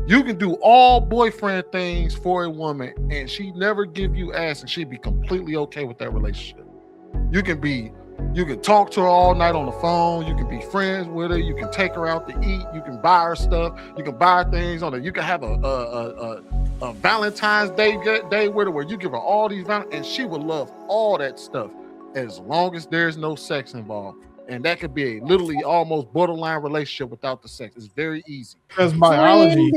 You can do all boyfriend things for a woman, and she never give you ass, and she'd be completely okay with that relationship. You can be, you can talk to her all night on the phone. You can be friends with her. You can take her out to eat. You can buy her stuff. You can buy things on her. You can have a Valentine's day with her, where you give her all these and she will love all that stuff as long as there's no sex involved. And that could be a literally almost borderline relationship without the sex. It's very easy. Because biology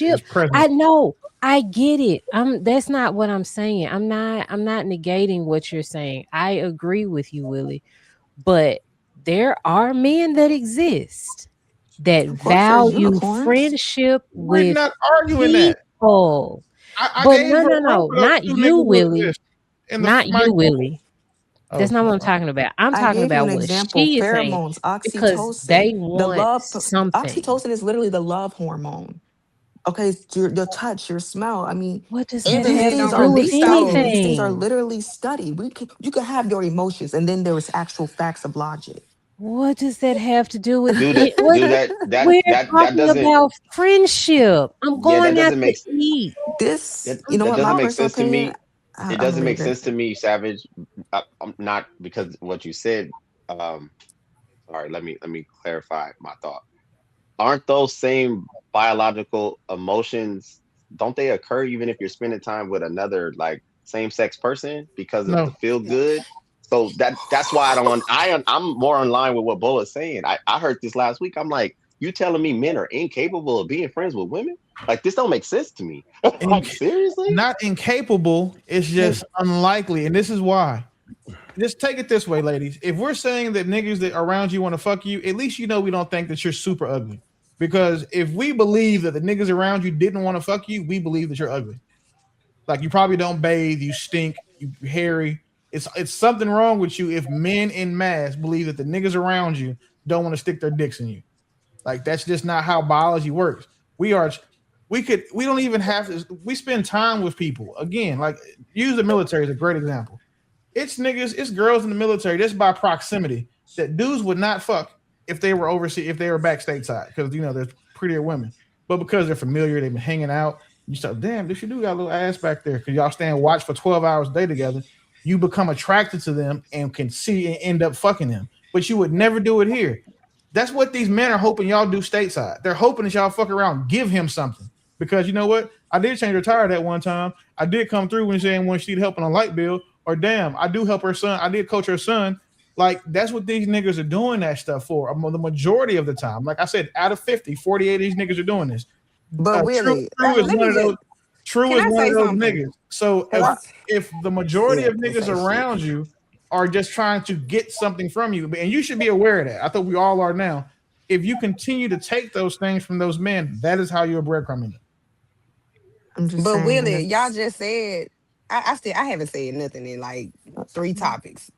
is Friendship. I present. know. I get it. That's not what I'm saying. I'm not negating what you're saying. I agree with you, Willie. But there are men that exist that Of course, there's value unicorns. friendship We're with not arguing that. people. I But gave no, her no, proof no, of those not two you, niggas who Willie. exist. In the Not my you, Willie. oh, That's not what I'm talking about. I'm I talking gave you about an what example. she is saying Pheromones, because oxytocin. they The want love, something. oxytocin is literally the love hormone. Okay, it's your touch, your smell. I mean, What does that Even these have men to things don't are do with really studied. stop. These things are anything? literally studied. You can have your emotions, and then there is actual facts of logic. What does that have to do with Do that. it? What? Do that. That We're that that talking doesn't. about friendship. I'm Yeah, that going out doesn't to make eat. This, that you know that what, doesn't my make personal sense to opinion, me. It I'm gonna doesn't make leave it. sense to me, Savage. I'm not because of what you said. Um, Sorry, let me clarify my thought. Aren't those same biological emotions? Don't they occur even if you're spending time with another like same sex person because of the no. feel good? So that's why I don't want. I'm more in line with what Boa's saying. I heard this last week. I'm like, you telling me men are incapable of being friends with women? Like this don't make sense to me. In, Like seriously? not incapable. It's just unlikely, and this is why. Just take it this way, ladies. If we're saying that niggas that around you want to fuck you, at least you know we don't think that you're super ugly. Because if we believe that the niggas around you didn't want to fuck you, we believe that you're ugly. Like you probably don't bathe, you stink, you hairy. It's something wrong with you if men in mass believe that the niggas around you don't want to stick their dicks in you. Like that's just not how biology works. We are we don't even have to we spend time with people. Again, like use the military as a great example. It's niggas, it's girls in the military just by proximity that dudes would not fuck if they were overseas, if they were back stateside, because you know there's prettier women. But because they're familiar, they've been hanging out. You start, damn, this you do got a little ass back there because y'all stay and watch for 12 hours a day together. You become attracted to them and can see and end up fucking them. But you would never do it here. That's what these men are hoping y'all do stateside. They're hoping that y'all fuck around, give him something. Because you know what? I did change her tire that one time. I did come through when saying when she needed help on a light bill. Or damn, I do help her son. I did coach her son. Like that's what these niggas are doing that stuff for. The majority of the time. Like I said, out of 50, 48 of these niggas are doing this. But Willie, True is let one me of those. just True can is I one say of those something? niggas. So Cause if the majority Yeah, of can't niggas say shit. around you are just trying to get something from you, and you should be aware of that. I thought we all are now. If you continue to take those things from those men, that is how you're breadcrumbing them. I'm just but saying Willie, y'all it's just said I haven't said nothing in like 3 topics.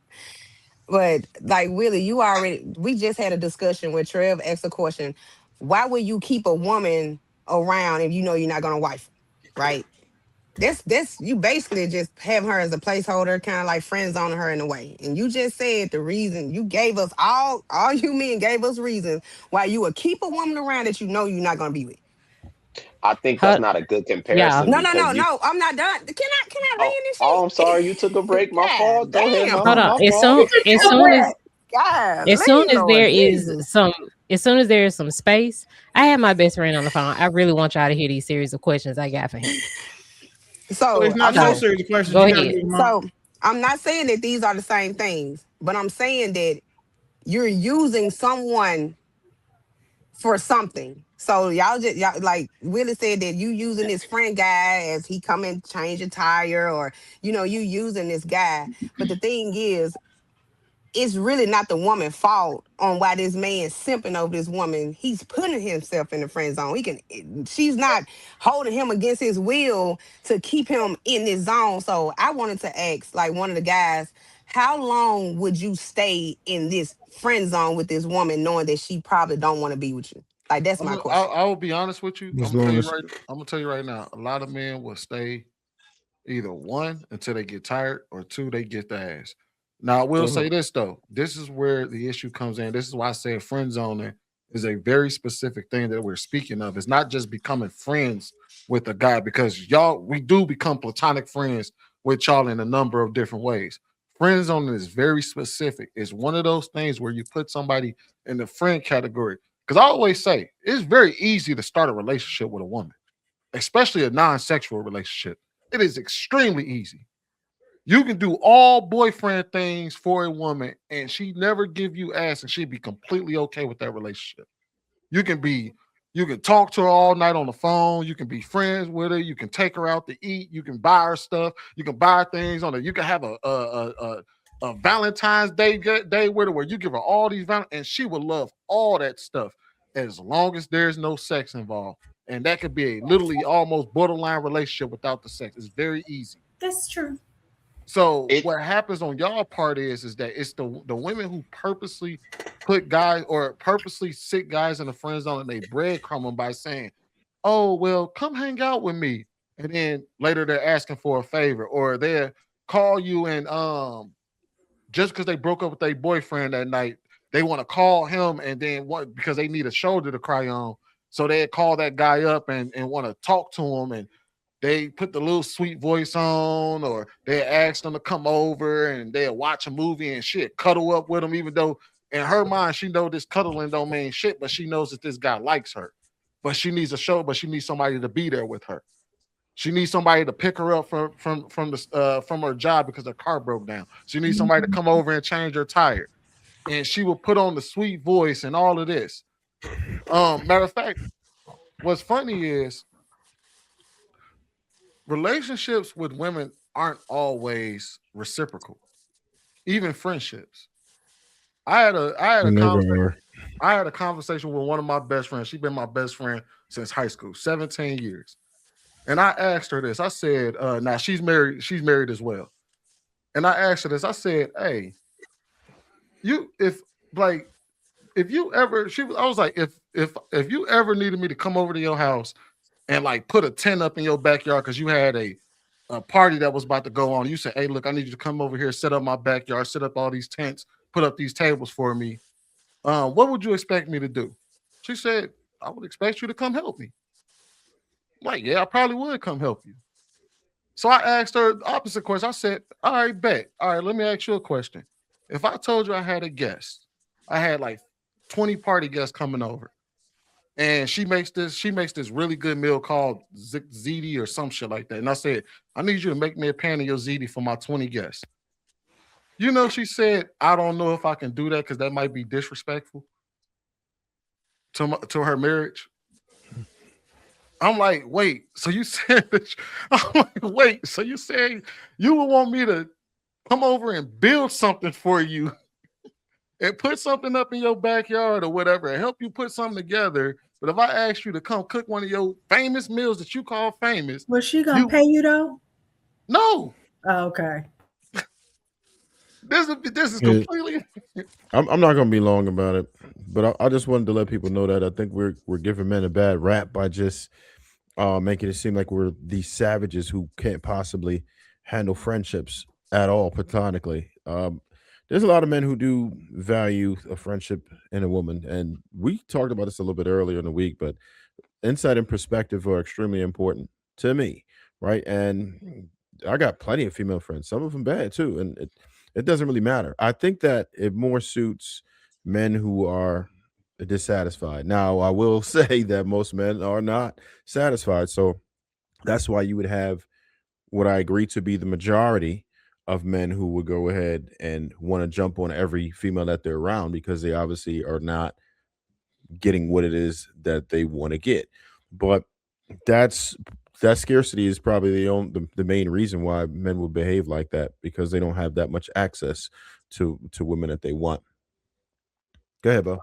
But like Willie, we just had a discussion where Trev asked a question, why would you keep a woman around if you know you're not gonna wife her? Right? This you basically just have her as a placeholder, kind of like friend zoning her in a way. And you just said the reason you gave us all you men gave us reasons why you would keep a woman around that you know you're not gonna be with. I think that's Huh, not a good yeah. comparison No, no, no, because you. no. I'm not done. Can I Oh, land oh, I'm this sorry. You took a shit? break. My fault. God Go ahead, damn. Hold mama. on. My fault. Go back. God, As soon as Lord there is Jesus. some as soon as there is some space, I have my best friend on the phone. I really want y'all to hear these series of questions I got for him. So it's So not I'm your not So series of questions. go You got to ahead. give them mine. so I'm not saying that these are the same things, but I'm saying that you're using someone for something. So y'all like Willie said that you using this friend guy as he come and change a tire, or you using this guy. But the thing is, it's really not the woman's fault on why this man simping over this woman. He's putting himself in the friend zone. She's not holding him against his will to keep him in this zone. So I wanted to ask, like one of the guys, how long would you stay in this friend zone with this woman, knowing that she probably don't want to be with you? Like that's my question. I will be honest with you. As long as I'm gonna tell you right now. A lot of men will stay either one until they get tired, or two they get the ass. Now I will Hmm. say this though. This is where the issue comes in. This is why I say friend zoning is a very specific thing that we're speaking of. It's not just becoming friends with a guy, because we do become platonic friends with y'all in a number of different ways. Friend zone is very specific. It's one of those things where you put somebody in the friend category. Because I always say it's very easy to start a relationship with a woman, especially a non-sexual relationship. It is extremely easy. You can do all boyfriend things for a woman and she never give you ass and she'd be completely okay with that relationship. You can be, you can talk to her all night on the phone. You can be friends with her. You can take her out to eat. You can buy her stuff. You can buy things on her. You can have a Valentine's day with her where you give her all these and she will love all that stuff as long as there's no sex involved. And that could be a literally almost borderline relationship without the sex. It's very easy. That's true. So what happens on y'all part is that it's the women who purposely put guys or purposely sit guys in the friend zone and they breadcrumb them by saying, "Oh, well, come hang out with me," and then later they're asking for a favor, or they call you and just because they broke up with their boyfriend that night, they want to call him and then what because they need a shoulder to cry on, so they call that guy up and want to talk to him and they put the little sweet voice on, or they ask them to come over and they'll watch a movie and shit, cuddle up with them, even though in her mind she know this cuddling don't mean shit, but she knows that this guy likes her. But she needs she needs somebody to be there with her. She needs somebody to pick her up from her job because her car broke down. She needs somebody to come over and change her tire. And she will put on the sweet voice and all of this. Matter of fact, what's funny is relationships with women aren't always reciprocal, even friendships. I had a conversation with one of my best friends. She's been my best friend since high school, 17 years. And I asked her this. I said, now she's married as well. And I asked her this. I said, "Hey, if you ever," I was like, if you ever needed me to come over to your house and like put a tent up in your backyard because you had a party that was about to go on. You said, "Hey, look, I need you to come over here, set up my backyard, set up all these tents, put up these tables for me. What would you expect me to do?" She said, "I would expect you to come help me." I'm like, yeah, I probably would come help you. So I asked her the opposite question. I said, "All right, bet. All right, let me ask you a question. If I told you I had a guest, I had like 20 party guests coming over. And she makes this really good meal called ziti or some shit like that. And I said, I need you to make me a pan of your ziti for my 20 guests." You know, she said, "I don't know if I can do that because that might be disrespectful to her marriage." I'm like, wait, so you said that I'm like, wait, so you saying you would want me to come over and build something for you and put something up in your backyard or whatever and help you put something together. But if I asked you to come cook one of your famous meals that you call famous, Was she gonna pay you though? No. Oh, okay. This is completely. I'm not gonna be long about it, but I just wanted to let people know that I think we're giving men a bad rap by just making it seem like we're these savages who can't possibly handle friendships at all platonically. There's a lot of men who do value a friendship in a woman, and we talked about this a little bit earlier in the week, but insight and perspective are extremely important to me, right? And I got plenty of female friends, some of them bad too, and it doesn't really matter. I think that it more suits men who are dissatisfied. Now, I will say that most men are not satisfied, so that's why you would have what I agree to be the majority of men who would go ahead and want to jump on every female that they're around because they obviously are not getting what it is that they want to get. But that scarcity is probably the main reason why men will behave like that, because they don't have that much access to women that they want. Go ahead, Bo.